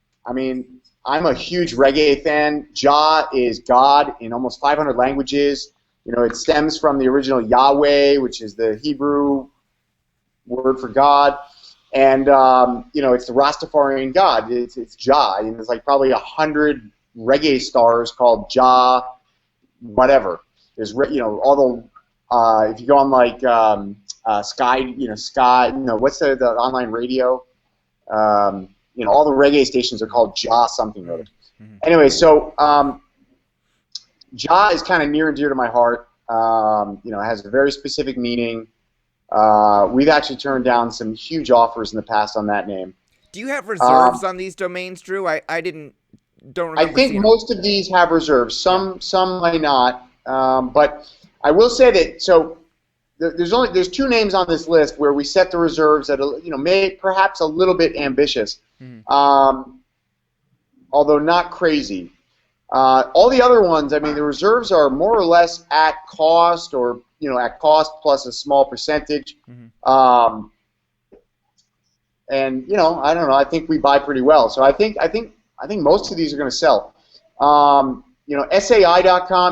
a huge reggae fan. Ja is God in almost 500 languages. It stems from the original Yahweh, which is the Hebrew word for God, and it's the Rastafarian God. It's Ja, and there's like probably 100 reggae stars called Ja. Whatever. There's all the if you go on like Sky, what's the online radio? All the reggae stations are called Ja something or other. Mm-hmm. Anyway, so Ja is kind of near and dear to my heart. It has a very specific meaning. We've actually turned down some huge offers in the past on that name. Do you have reserves on these domeins, Drew? I don't remember. I think most of these have reserves. Some may not. But I will say that there's two names on this list where we set the reserves at may perhaps a little bit ambitious, although not crazy. All the other ones, the reserves are more or less at cost, or at cost plus a small percentage. Mm-hmm. And I don't know. I think we buy pretty well. So I think most of these are going to sell. SAI.com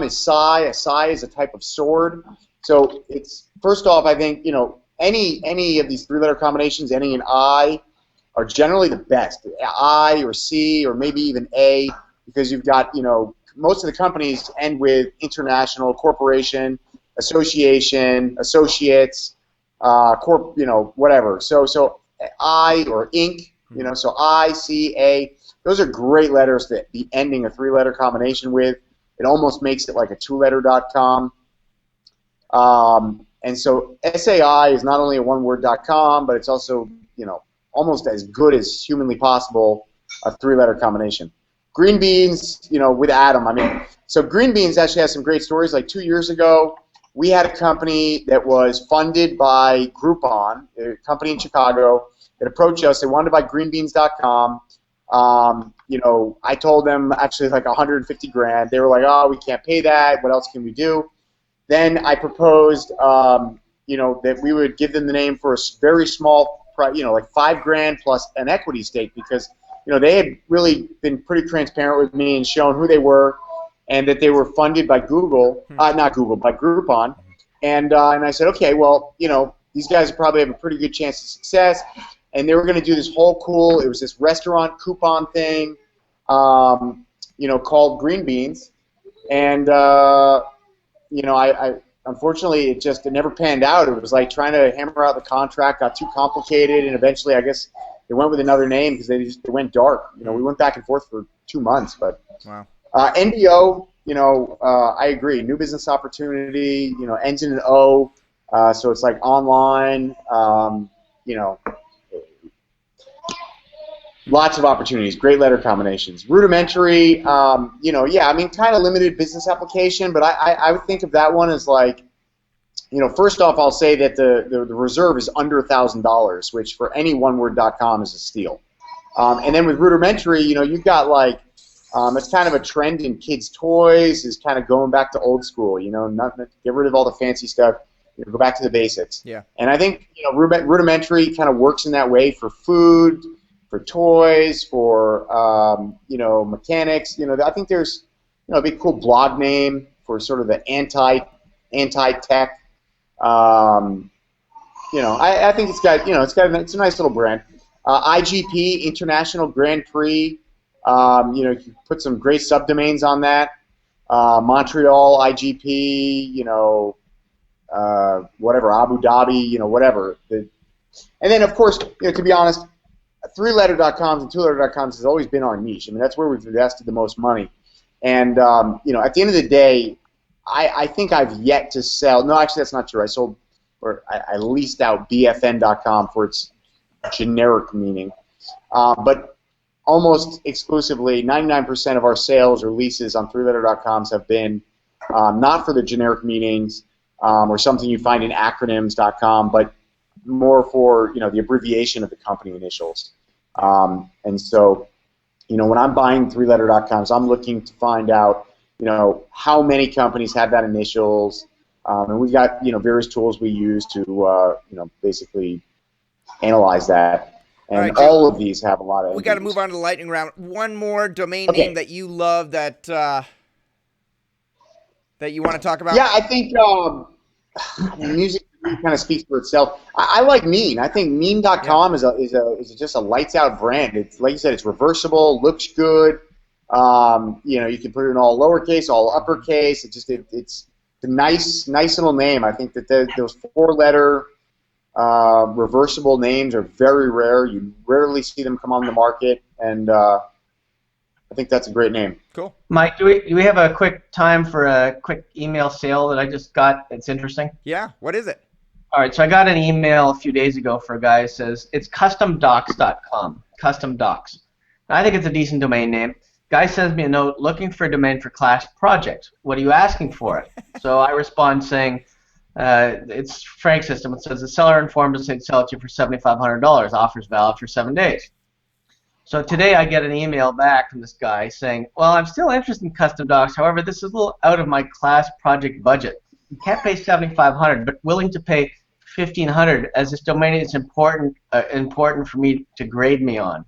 is Sai. A Sai is a type of sword. So it's, first off, I think any of these three-letter combinations, any and I, are generally the best. I or C or maybe even A, because you've got most of the companies end with international, corporation, association, associates, whatever. So I or Inc. So I, C, A. those are great letters to be ending a 3-letter combination with. It almost makes it like a 2-letter.com. And so SAI is not only a one-word.com, but it's also, almost as good as humanly possible, a 3-letter combination. Green Beans, with Adam, so Green Beans actually has some great stories. Like 2 years ago, we had a company that was funded by Groupon, a company in Chicago, that approached us. They wanted to buy greenbeans.com. I told them actually like 150 grand. They were like, oh, we can't pay that. What else can we do? Then I proposed, that we would give them the name for a very small, like $5,000 plus an equity stake, because, they had really been pretty transparent with me and shown who they were, and that they were funded by by Groupon. And I said, okay, well, these guys probably have a pretty good chance of success. And they were going to do this whole it was this restaurant coupon thing, called Green Beans. And, I unfortunately, it never panned out. It was like trying to hammer out the contract, got too complicated, and eventually I guess they went with another name because they went dark. We went back and forth for 2 months. But wow. NBO, I agree. New business opportunity, ends in an O, so it's like online, lots of opportunities, great letter combinations. Rudimentary, kind of limited business application, but I would think of that one as like, first off, I'll say that the reserve is under $1,000, which for any one-word.com is a steal. And then with rudimentary, you've got like, it's kind of a trend in kids' toys, is kind of going back to old school, get rid of all the fancy stuff, go back to the basics. Yeah. And I think, rudimentary kind of works in that way for food, for toys, for mechanics. I think there's a big cool blog name for sort of the anti-tech. I think it's got it's a nice little brand. IGP, International Grand Prix. You can put some great subdomains on that. Montreal IGP. Whatever, Abu Dhabi. Whatever. And then of course, to be honest, 3-letter.coms and 2-letter.coms has always been our niche. That's where we've invested the most money. And, at the end of the day, I think I've yet to sell. No, actually, that's not true. I leased out BFN.com for its generic meaning. But almost exclusively, 99% of our sales or leases on 3-letter.coms have been not for the generic meanings or something you find in acronyms.com, but more for the abbreviation of the company initials. And so, when I'm buying 3-letter.coms, I'm looking to find out, how many companies have that initials, and we've got various tools we use to basically analyze that. And all of these have a lot of. We got to move on to the lightning round. One more domain name that you love that you want to talk about. Yeah, I think music kind of speaks for itself. I like Mean. I think Mean.com is just a lights out brand. It's like you said, it's reversible, looks good. You can put it in all lowercase, all uppercase. It's a nice little name. I think that those 4-letter reversible names are very rare. You rarely see them come on the market, and I think that's a great name. Cool. Mike, do we have a quick time for a quick email sale that I just got that's interesting? Yeah. What is it? All right, so I got an email a few days ago for a guy who says it's customdocs.com, custom docs. I think it's a decent domain name. Guy sends me a note looking for a domain for class project. What are you asking for it? So I respond saying, it's Frank system. It says the seller informed us they'd sell it to you for $7,500. Offers valid for 7 days. So today I get an email back from this guy saying, well, I'm still interested in custom docs. However, this is a little out of my class project budget. You can't pay $7,500, but willing to pay $1,500 as this domain is important for me to grade me on.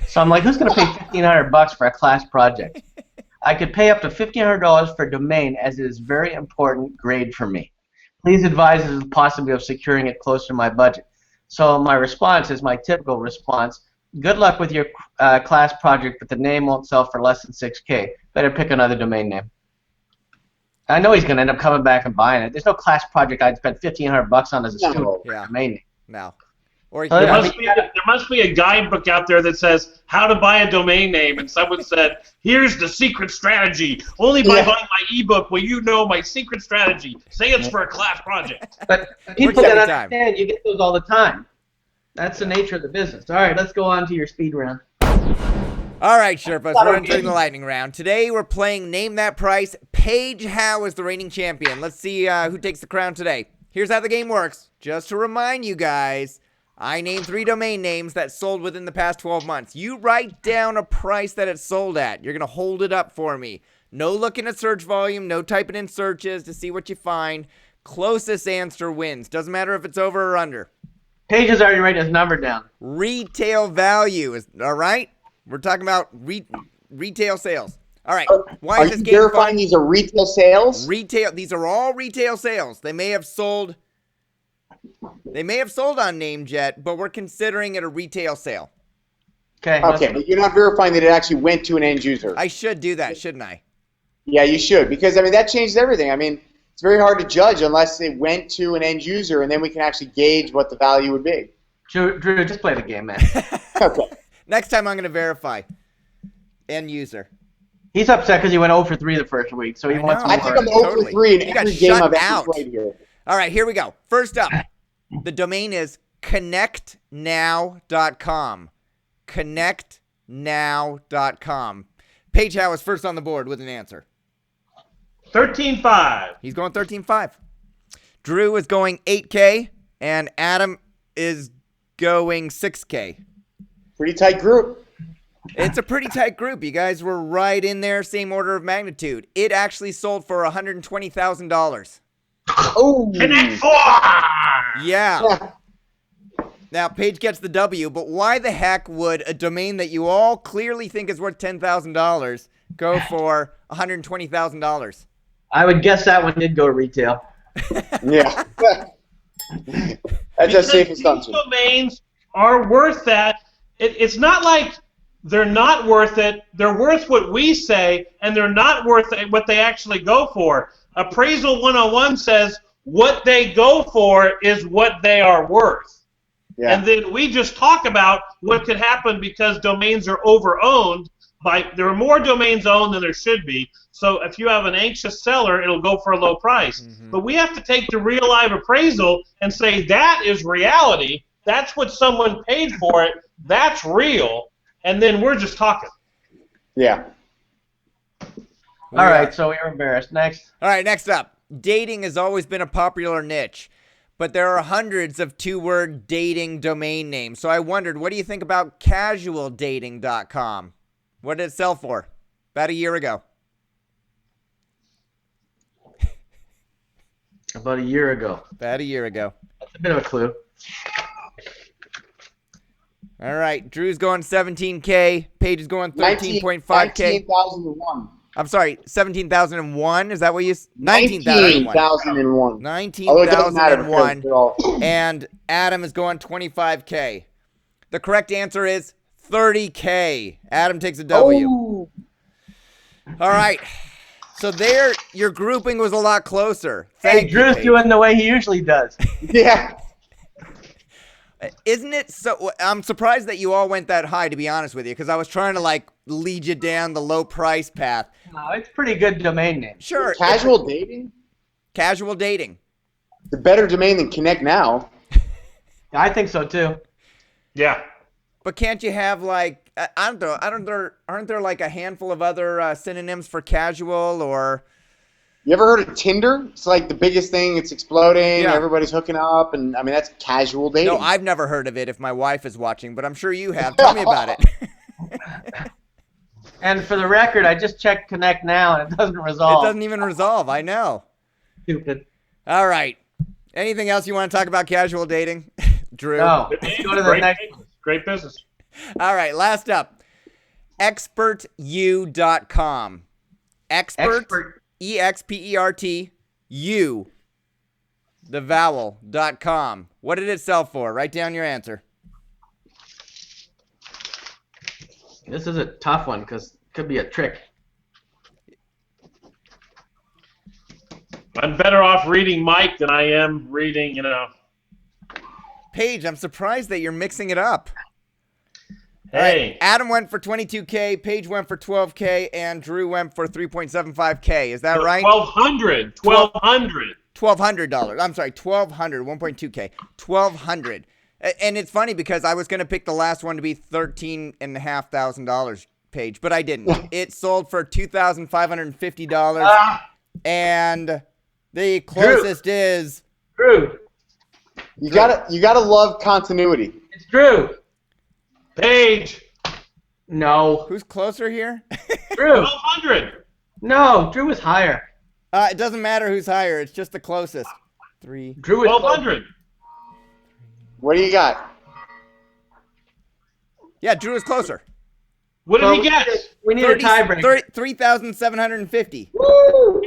So I'm like, who's going to pay $1,500 for a class project? I could pay up to $1,500 for a domain as it is very important grade for me. Please advise us of the possibility of securing it closer to my budget. So my response is my typical response. Good luck with your class project, but the name won't sell for less than $6K. Better pick another domain name. I know he's going to end up coming back and buying it. There's no class project I'd spend $1,500 on as a student for a domain name. No. Or Oh, There yeah. must be a guidebook out there that says how to buy a domain name, and someone said, "Here's the secret strategy. Only by buying my ebook will you know my secret strategy. Say it's for a class project." But people Works every that time. understand, you get those all the time. That's the nature of the business. All right, let's go on to your speed round. All right, Sherpas, we're entering the lightning round. Today we're playing Name That Price. Paige Howe is the reigning champion. Let's see who takes the crown today. Here's how the game works. Just to remind you guys, I name 3 domain names that sold within the past 12 months. You write down a price that it sold at. You're going to hold it up for me. No looking at search volume, no typing in searches to see what you find. Closest answer wins. Doesn't matter if it's over or under. Paige has already written his number down. Retail value is all right. We're talking about retail sales. All right. Why Are is this you game verifying fun? these are retail sales? Retail. These are all retail sales. They may have sold on NameJet, but we're considering it a retail sale. Okay. Okay, but you're not verifying that it actually went to an end user. I should do that, shouldn't I? Yeah, you should, because I mean that changes everything. I mean, it's very hard to judge unless it went to an end user, and then we can actually gauge what the value would be. Drew, just play the game, man. Okay. Next time I'm going to verify end user. He's upset because he went 0 for 3 the first week, so he I wants know. more. I think I'm 0 Totally. for 3 in You got every game shut I've ever out. played here. All right, here we go. First up, the domain is connectnow.com. Connectnow.com. Paige Howe is first on the board with an answer. 13.5. He's going 13.5. Drew is going 8K, and Adam is going 6K. Pretty tight group. It's a pretty tight group. You guys were right in there, same order of magnitude. It actually sold for $120,000. Oh. Connect 4. Yeah. Now, Paige gets the W, but why the heck would a domain that you all clearly think is worth $10,000 go for $120,000? I would guess that one did go retail. Yeah. That's a safe assumption. These domains are worth that. It's not like they're not worth it. They're worth what we say, and they're not worth what they actually go for. Appraisal 101 says what they go for is what they are worth. Yeah. And then we just talk about what could happen because domains are over-owned. There are more domains owned than there should be. So if you have an anxious seller, it'll go for a low price. Mm-hmm. But we have to take the real live appraisal and say that is reality. That's what someone paid for it. That's real. And then we're just talking. Yeah. All right, so we were embarrassed. Next. All right, next up. Dating has always been a popular niche, but there are hundreds of 2-word dating domain names. So I wondered, what do you think about casualdating.com? What did it sell for? About a year ago. About a year ago. About a year ago. That's a bit of a clue. All right, Drew's going 17K. Paige is going 13.5K. 19,001. I'm sorry, 17,001. Is that what you? 19,001. 19,001. Although it doesn't matter because 19,001. they're all. And Adam is going 25K. The correct answer is 30K. Adam takes a W. Oh. All right. So there, your grouping was a lot closer. Hey, Thank you, Drew's Paige. doing the way he usually does. Yeah. Isn't it so? I'm surprised that you all went that high, to be honest with you, because I was trying to like lead you down the low price path. No, it's a pretty good domain name. Sure. Casual dating? Casual dating. The better domain than Connect Now. I think so too. Yeah. But can't you have like aren't there like a handful of other synonyms for casual or? You ever heard of Tinder? It's like the biggest thing. It's exploding. Yeah. Everybody's hooking up, and I mean that's casual dating. No, I've never heard of it. If my wife is watching, but I'm sure you have. Tell me about it. And for the record, I just checked Connect Now and it doesn't resolve. It doesn't even resolve. I know. Stupid. All right. Anything else you want to talk about casual dating, Drew? No. Let's go to the next one. Great business. All right. Last up, expertu.com. Expert. EXPERT U, the vowel.com. What did it sell for? Write down your answer. This is a tough one because it could be a trick. I'm better off reading Mike than I am reading, Paige, I'm surprised that you're mixing it up. All Hey. right, Adam went for 22K, Paige went for 12K, and Drew went for 3.75K. Is that right? $1,200. $1,200. I'm sorry, 1,200, 1.2K, 1,200. And it's funny because I was going to pick the last one to be $13,500, Paige, but I didn't. It sold for $2,550, and the closest is Drew. You gotta love continuity. It's Drew. Paige. No. who's closer here? Drew. 1,200. No, Drew was higher. It doesn't matter who's higher. It's just the closest. Drew was 1,200. What do you got? Yeah, Drew is closer. What did he get? We need a tiebreaker. 3,750.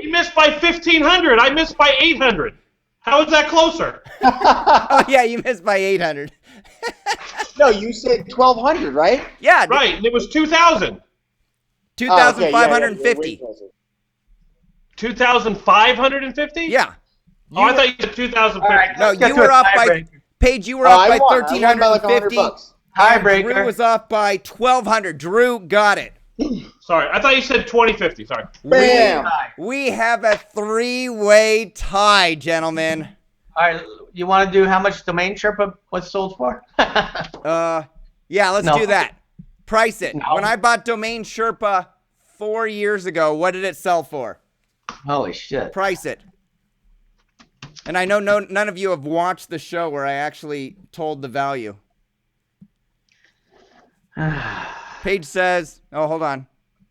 He missed by 1,500. I missed by 800. How is that closer? Oh, yeah, you missed by 800. No, you said 1,200, right? Yeah, Right, and it was 2,000. 2,550. 2,550? Yeah. Oh, I thought you said 2,050. All right, No, let's get you to were a off by tiebreaker. Paige. You were off by I won by like 1,350. $100. Tiebreaker. Drew was off by 1,200. Drew got it. Sorry, I thought you said 2050. Sorry. Bam! We have a three-way tie, gentlemen. All right, you want to do how much Domain Sherpa was sold for? Yeah, let's No. do that. Price it. No. When I bought Domain Sherpa 4 years ago, what did it sell for? Holy shit. Price it. And I know none of you have watched the show where I actually told the value. Paige says, oh, hold on.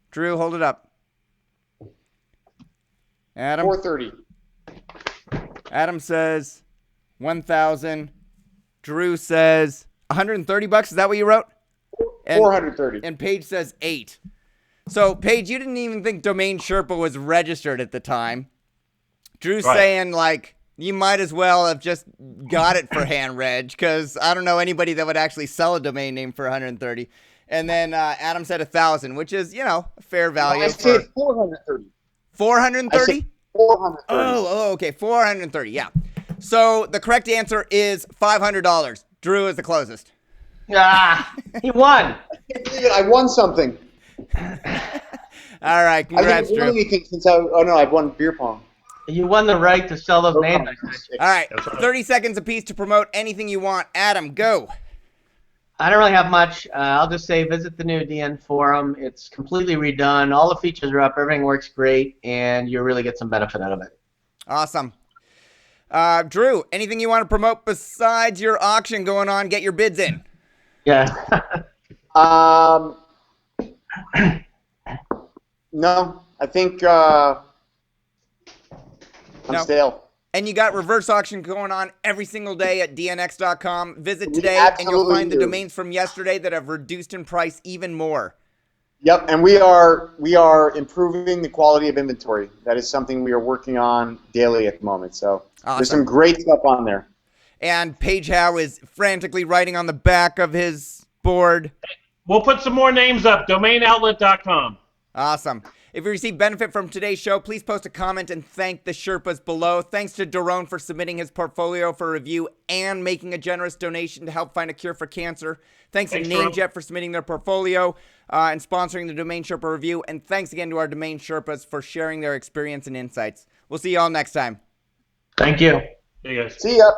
Drew, hold it up. Adam? 430. Adam says 1,000. Drew says 130 bucks. Is that what you wrote? And, 430. And Paige says 8. So, Paige, you didn't even think Domain Sherpa was registered at the time. Drew's Right. saying, like, you might as well have just got it for hand reg, because I don't know anybody that would actually sell a domain name for 130. And then Adam said 1,000, which is, you know, a fair value. I said 430. 430? 430. Oh, okay, 430, yeah. So the correct answer is $500. Drew is the closest. He won. I can't believe it. I won something. All right, congrats, I've been winning Drew. anything since I've won beer pong. You won the right to sell those names. All right, That's right. 30 seconds apiece to promote anything you want. Adam, go. I don't really have much. I'll just say visit the new DN forum. It's completely redone. All the features are up. Everything works great, and you'll really get some benefit out of it. Awesome. Drew, anything you want to promote besides your auction going on? Get your bids in. Yeah. No, I think I'm No. stale. And you got reverse auction going on every single day at dnx.com. Visit We today, and you'll absolutely find the do. domains from yesterday that have reduced in price even more. Yep, and we are improving the quality of inventory. That is something we are working on daily at the moment. So there's Awesome. some great stuff on there. And Paige Howe is frantically writing on the back of his board. We'll put some more names up. DomainOutlet.com. Awesome. If you receive benefit from today's show, please post a comment and thank the Sherpas below. Thanks to Daron for submitting his portfolio for review and making a generous donation to help find a cure for cancer. Thanks to Thanks, Daron. NameJet for submitting their portfolio and sponsoring the Domain Sherpa review. And thanks again to our Domain Sherpas for sharing their experience and insights. We'll see you all next time. Thank you. Hey, guys. See ya.